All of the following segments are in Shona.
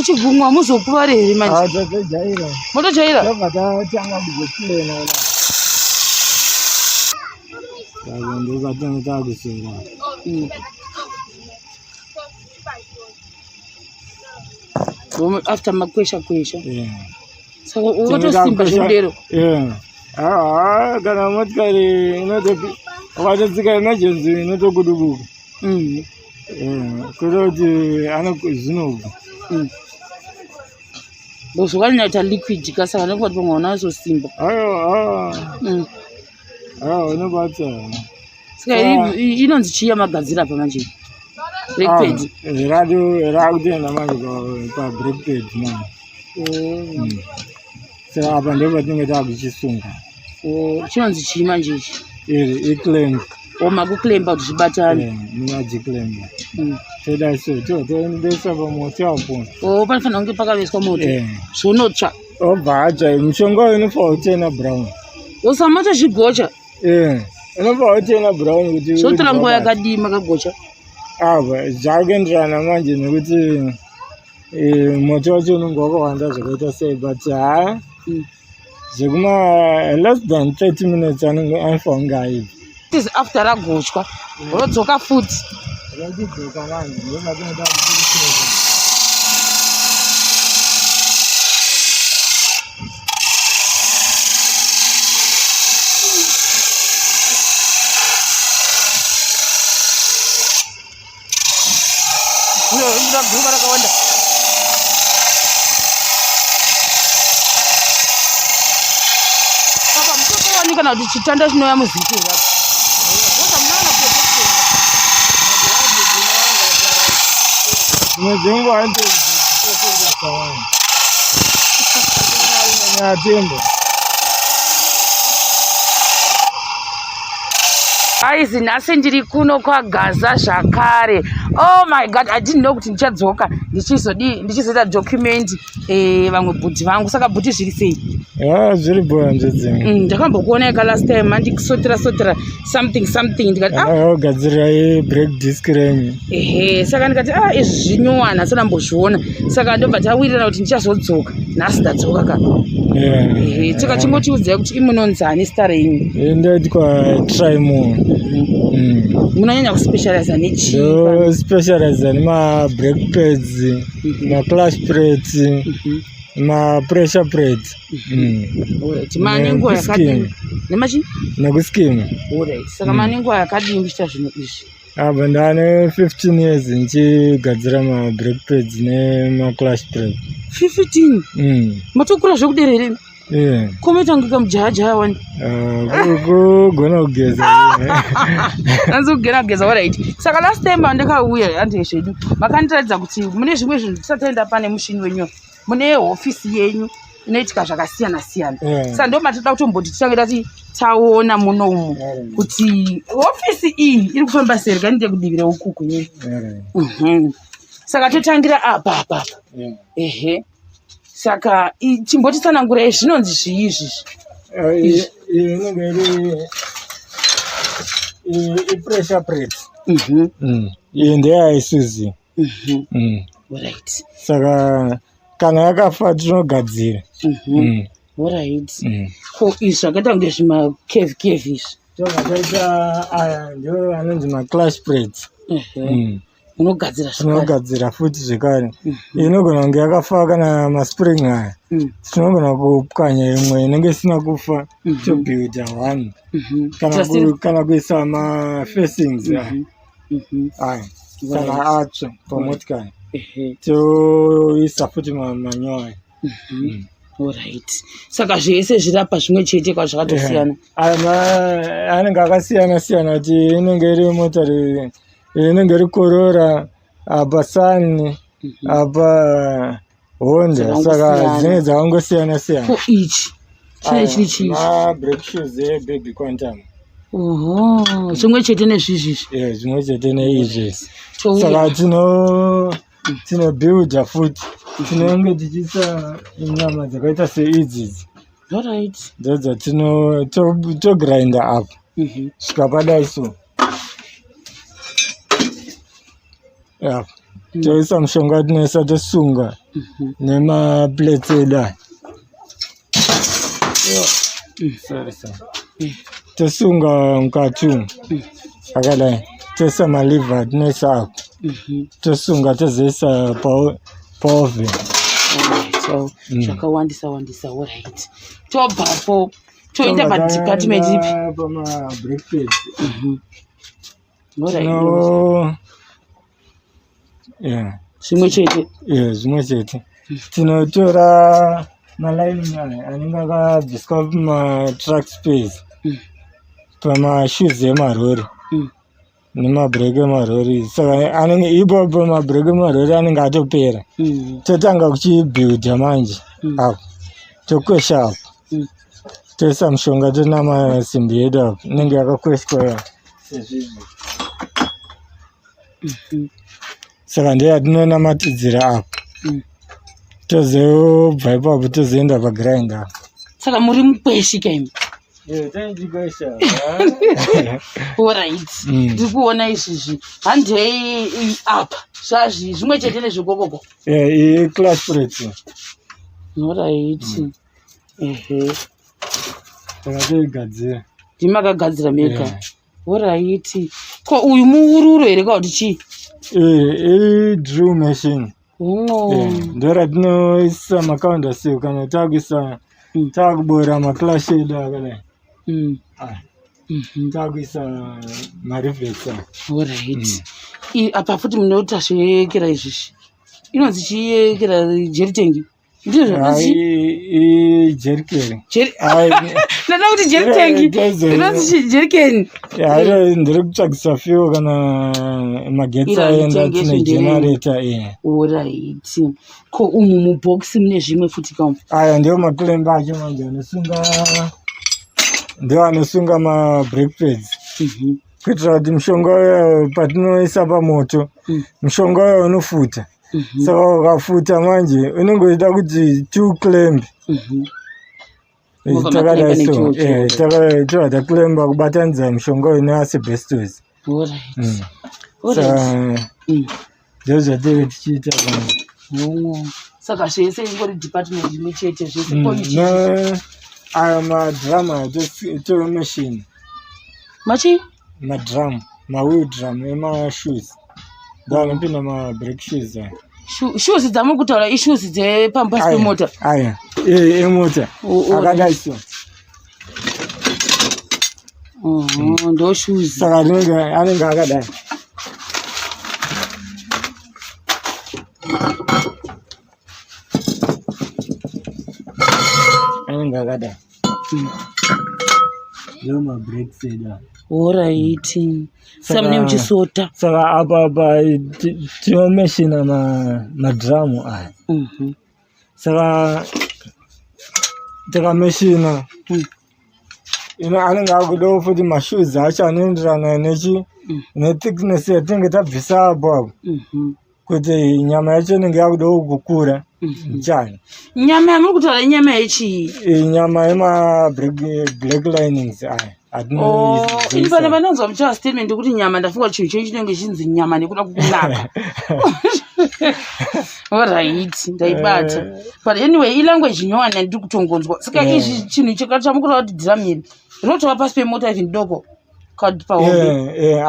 chigumwa muzokuva here manje motojaira after makwesha saka ukatosimba zvedero kana motikari ukatotsika emergency inotokudubuka kutoti zvinobva zvakanyata liquid kasaka nekuti pamwe wana azosimba unobatsa saka inonzi chiya magadzira pamanje breakpad rakutoenda manje pabreakpad manje saka apa ndo patinenge takuchisunga chinonzi chii manje ichi iclamp makuclemba kuti zvibatane munadziclemba toda so toendesa pamoto apo panofanira kunge pakavezwa moto zvonotsva obva atsva mushonga uyu unofanira kutena brown usamata zvigocha unofanira kutena brown kuti zvotora nguva yakadii makagocha ava zvakuenderana manje nekuti moto wacho unenge wakawanda zvakaita sei but zvekuma less than 30 minutes anofanira kunge aibva after ragochwa rodzoka futi guruva rakawanda apa mutotowanika kana kuti chitanda chinouya muziki aizi nhasi ndiri kuno kwaGaza zvakare. Oh my god, I didn't know kuti ndichadzoka ndichizoita document vamwe bhudhi vangu. Saka bhudhi zviri sei? Zviri bwanje dzimwe. Ndakambokuoneka last time mandikusotera something ndikati gadzira break disc renyu. Saka ndikati izvi zvinyuwana asina mbozviona. Saka ndobva tawirirana kuti ndichazodzoka. Nhasi ndadzoka ka. Saka chimbotiudzai kuti imunonzani star renyu? Ndati kwa try more. Munonyanya kuspecialize nechi? Specialize nema brake pads, ma clutch plates, ma pressure plates. Manengo yakadini? Nemachi? Nakuskima. Saka manengo yakadini kuchita zvinhu izvi? Aba ndane 15 years ndichigadzira ma brake pads nema clutch plates. 15? Matokura zvekuderere? Kometanga kamujaha wani kugona kugeza kugera kugeza alright. Saka last time ndakauya ande zvedu makandiratidza kuti mune zvimwe zvinhu tisataenda pane mushini wenyu mune hofisi yenyu inoitika zvakasiyana siyana. Saka ndo matoda kutomboti titange tati taona munomu kuti hofisi iyi iri kufamba sei kanite kudivira ukuku yenyu. Saka totangira apa. Saka chimbotitsanangurai zvinonzi zvii izvi? Pressure plate. Iyi ndeyaIsuzu. Alright. Saka kana yakafa tinogadzira. Alright. Izvi zvakaita kunge zvimacave izvi. Zvakaita aya ndio anonzi maclash plates. Unogadzira futi zvekare. Inogona kunge yakafa kana maspring aya. Tinogona kupwanya imwe inenge isina kufa tobuilda one. Kana kuisa mafacings aya. Kana atsva pamotikari. Toisa futi manyoya. Alright. Saka zvese zvirapa zvimwe chete kwazvakatosiyana. Anenge akasiyana siyana kuti inenge iri motari inenge iri Corolla, apa Sun, apa Honda. Saka dzine dzakangosiyana siyana. Ichi chini brake shoes baby quantum. Zvimwe chete nezvizvi. Zvimwe chete neizvi. Saka tino builda futi tinenge tichiisa nyama dzakaita seidzidzi. Alright. Dzodzo to grinder up. Zvikapadai so. Toisa mushonga tinoisa tosunga nemaplates edu aya tosunga mukati umu akadai toisa maliver tinosako tosunga tozoisa paoven zvakawandisa wandisa. Alright, tobvapo toenda padepartment ipi? pamabreakpads zvimwe chete. zvimwe chete tinotora malining aya anenge akabviswa pamatrack space pamashoes emarori nemabreki emarori. Saka anenge ipapo mabreki emarori anenge atopera. Totanga kuchibuilda manje apo tokwesha apo toisa mushonga tona masimbi edu apo inenge yakakweshwa sezvizvi. Saka ndoyatinonamatidzira apo tozobva ipapo tozoenda pagrinder apo. Saka muri mukweshi kaimi? Taichikwesha. Alright, ndiri kuona izvizvi handei apa zvazvi zvimwe chete nezvekokoko. Class plate. Alright. Saka toigadzira. Ndimakagadzira mega. Alright. Ko uyu muururo here kana kuti chii? Drill machine. Ndoratinoisa macountersill kana takuisa takubora maclash edu akadai. Takuisa marivets. Alright. Apa futi munota zveyekera izvizvi inonzi chiyekera jeritengi? Ndizvo jerikeni. Ndada kuti jeritengi inonzi jerikeni. Ndiri kutsvagisa fuel kana magetsi aenda tine generator. Alright. Ko umu mubhokisi mune zvimwe futi kamu? Aya ndiwo makulemba acho manje anosunga mabrake pads kuitira kuti mushonga uyo patinoisa pamoto mushonga uyo unofuta. Saka ukafuta manje unongoita kuti tiuclembe. Takadai so toda kulemba kubatanidza mushonga uyo neasbestos. Saka ndizvo zvatiri tichiita pano. Saka zvese ingori department imwe chete zvese. Aya madrama tomachine machi madrum mawheel drum emashoes ndoanopinda mabrake shoes aya. Shoes dzamuri kutaura ishoes dzepambasi pemota? Aya emota akadai so. Ndo shoes. Saka anenge akadai. Anenge akadai. Ndio mabrakes edu. Alright. Samune mchisota. Saka apa tinomeshina madramu aya. Saka takameshina anenge akudawo futi mashoes acho anoenderana nethickness yatinenge tabvisa apo kuti nyama yacho inenge yakudawo kukura. Chani nyama yamuri kutaura inyama yechii? Nyama yemablack linings aya. Ini pane vanonzwa muchawa statement kuti nyama ndafunga chinhu chechi chinenge chinzi nyama nekuda kukunaka. Alright, ndaibata. But anyway, ilanguage nyowani ndiri kutongonzwa. Saka izvi chinhu chakachamukura kuti dhiramiri rinotova pasi pemota even doko kad pahombe.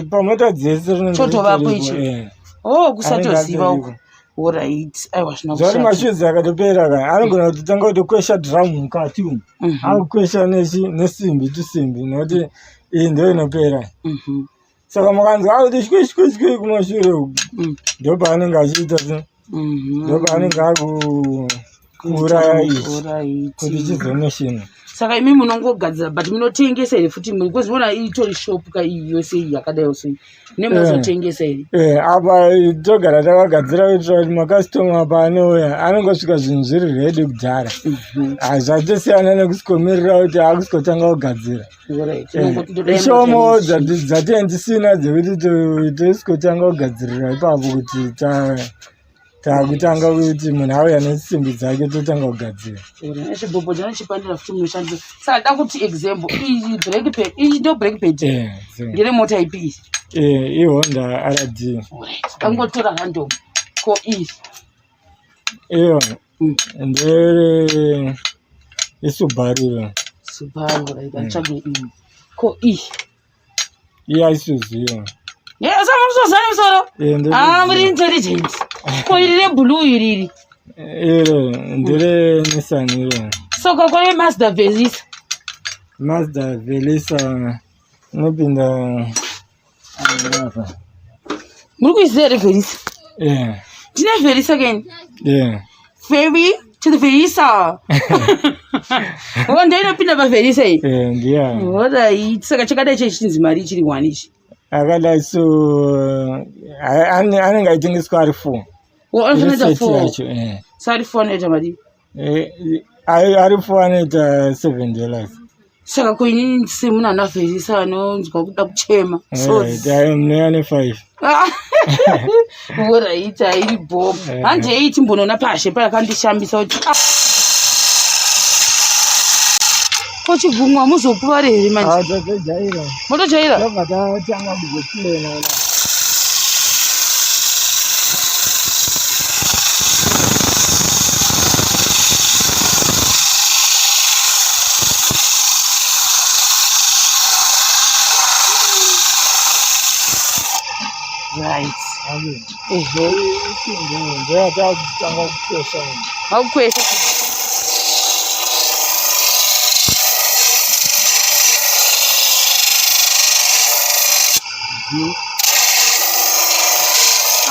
Pamota dzese chotovapo ichi. Kusatoziva uko. Alright, aiwa zvinokushata. Zvori mashoes akatopera kaya anogona kuti tanga kutokwesha drum mukati umu. Akukwesha nesimbi tusimbi nokuti iyi ndio inopera. Saka mukanzwa kuti shwe kumashure uku ndo paanenge achiita se ndo paanenge akuuraya izvi kuti chizomeshina. Saka imi munongogadzira but munotengesa here futi because mona itori shop ka iyi yose yakadai so nemazotengesa here. Apa togara takagadzira kuitira kuti makastoma paanouya anongosvika zvinhu zviri ready kudhara. Zvatosiyana nekusikomirira kuti akusikotanga kugadzira. Ishomo dzatendisina dzekuti tosikotanga kugadzirira ipapo kuti takutanga kuti munhu auya nesimbi dzake totanga kugadzira. Chibhobho chanochipandira futi munoshandisa. Saka da kuti example iyi brake pad iyi ndo brake pad ngere mota ipi? iHonda RD. Kangotora random ko iyi Iyo. Ndere Subaru. Subaru right achabe ko Iya Isuzu iyo. Yeah, some sort. Very intelligent. Ko iri blue iri. Ndere Nissan iyo. So ko Mazda Velis. Mazda Velis nopinda Muruku is there Velis. Yeah. Did I Velis again? Yeah. Ferry to the Velisa. One day, no pin of a Velisa. Yeah. What I eat, Sakachakadations, Marichi one ish. I got like so. I think it's quite full. What another four? Sorry for Nejamadi. I found it $7. Sakakoin Simona na Velisa, no, go up chema. So I am nearly 5. What I eat, I eat Bob. And I eat Bonona Pasha, but I can't shambi so. What you boom almost so poor, man. What a jailer. Right. How quick? I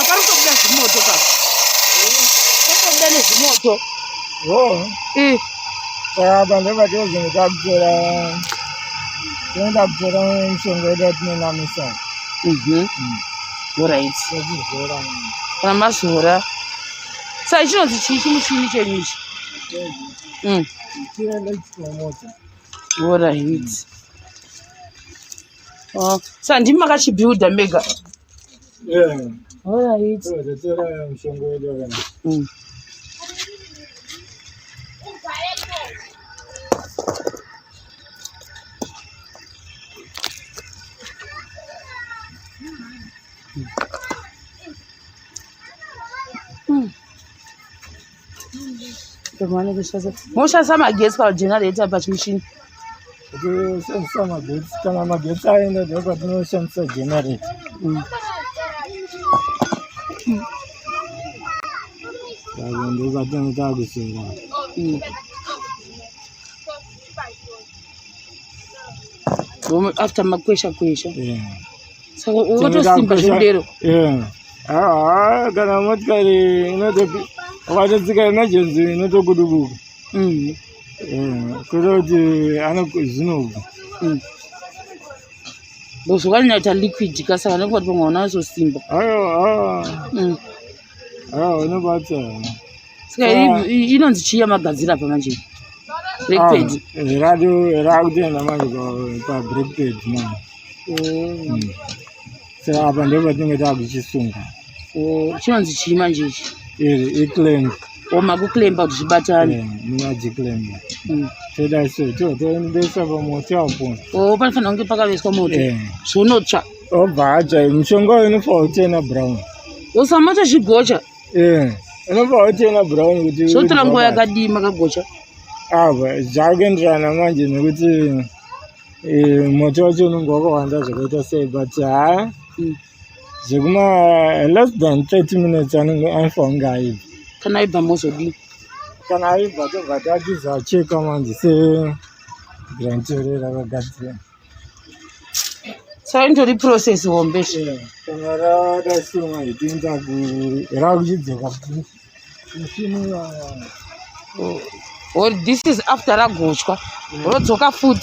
can't get the motor. I can't get the motor. Oh, I never do it up to Right. Ramasura. So I don't see him. What I eat. Oh, Sandy Magashi build the mega. Yeah. What I eat. The money is most of some guess for generator but machine. Some of this can I get in the recognition to generate. After my question. Yeah. So what was the yeah. Gonna what the what is the emergency? Not a good book. Could I know? Those one night a liquid because I know what one also simple. Oh, no, but you don't see a magazine of a magic. Liquid. Radio, and a magic or brick page. So I've never think it out with you soon. Oh, she wants to imagine it claim. Oh, my good claim about the battery. Magic claim. So that's it. There's a motel point. Oh, but for Uncle Paga is commodity. So no chat. Oh, bad. I'm going for Tina Brown. Oh, so much as she goja. Yeah. And about Tina Brown with you. So Trangoya got the Magagocha. Ah, but Jargon ran a margin with you. Motor go on, that's what I say, but less than 30 minutes and I'm from guy. Can I buy most of you? Can I? But that is a check on the same grandchildren of a got there. So into the process won't be sure. That's so I think that oh, this is after a goshka. Or took food.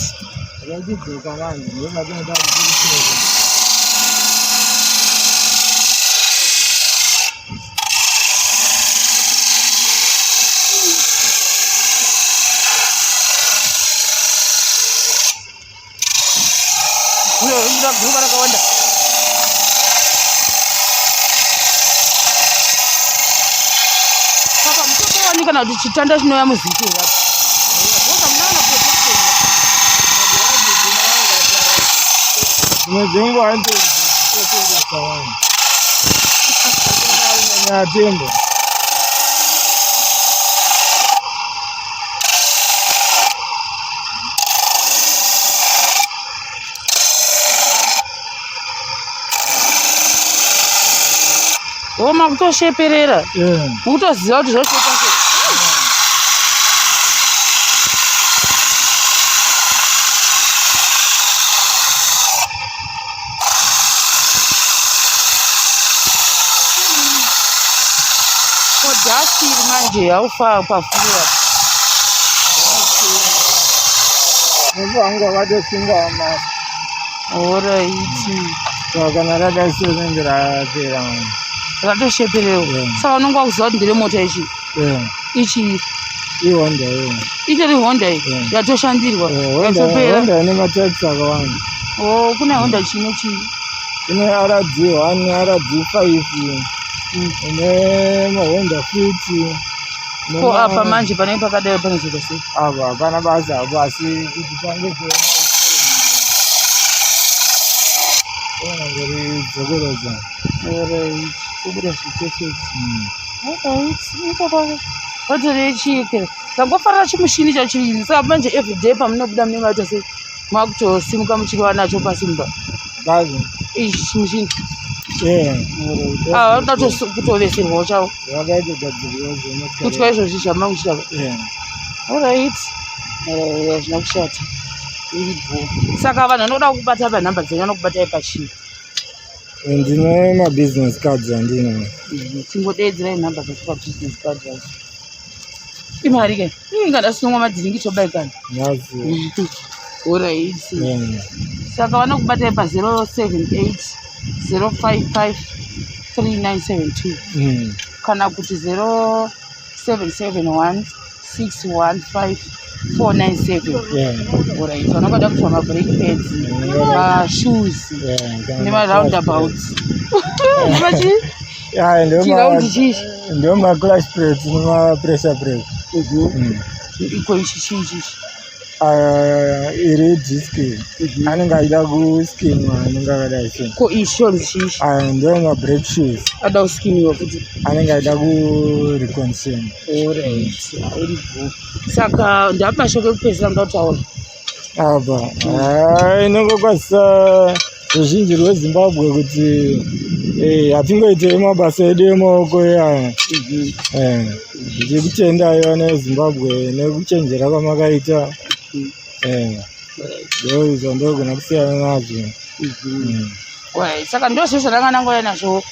Kana dichitanda chino ya muziki yapo. Woza mnaona protection. Mjengo ante protection sawa. Na tembo. makutosheperera ukutoziva kuti zvoshepa kodhasiri manje haufa pafura vanga vatosunga masa oraiti kana rakaisonenge rapera ratosheperewo saka unonga kuziva kuti ndire mota ichi ichi ihonda itori honda yatoshandirwa yatopera ine mataxi akawanda kune honda chine chii ine RD1 RD5 ine mahonda Fit ko apa manje pane pakadai panozoita sei apa hapana basa apo asi kuti pange ngori dzokoroza kubuda zvitefeti vatorei chike tangofarira chimushini chachiri saka manje everyday pamunobuda munenge vaita sei makutosimuka muchiriwa nacho pasi mumba ichi chimushini vanoda kutoveserwawo chavo kutwa izvozvi zvamanga kuchita orit hazvina kushata saka vanhu vanoda kukubata panhamba dzenyu vanokubatai pachii ndine mabusiness cards andina tingodeedzerai nhamba dzacho pabusiness card acho imari ke ingadasungwa madhiringi tobaikana orit saka vanokubatai pa078 055 3972 kana kuti 0771 615 497 orit vanongada kutwa mabrake pads mashoes nemaroundabouts chiraundi chichi ndio maclash plates nemapressure brake iko ichi chiichichi iri diski anenge achida kuskinwa anenge akadai so ko ishonzi chichi ndio mabrake shoes ada kuskiniwa kuti anenge achida kurecondition orit irigo saka ndapashoko ekupedzisa ndataura apa inongokwazisa ruzhinji rwezimbabwe kuti hatingoitei mabasa edu emaoko aya ndichikutendayo nezimbabwe nekuchenjera kwamakaita ndoizvo ndogona kusiyana nazvo saka ndozvo zvandanganangoya nazvo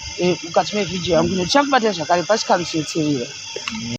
mukati mevhidhiyo yangu ndichakubatai zvakare pachikamu chinoteerera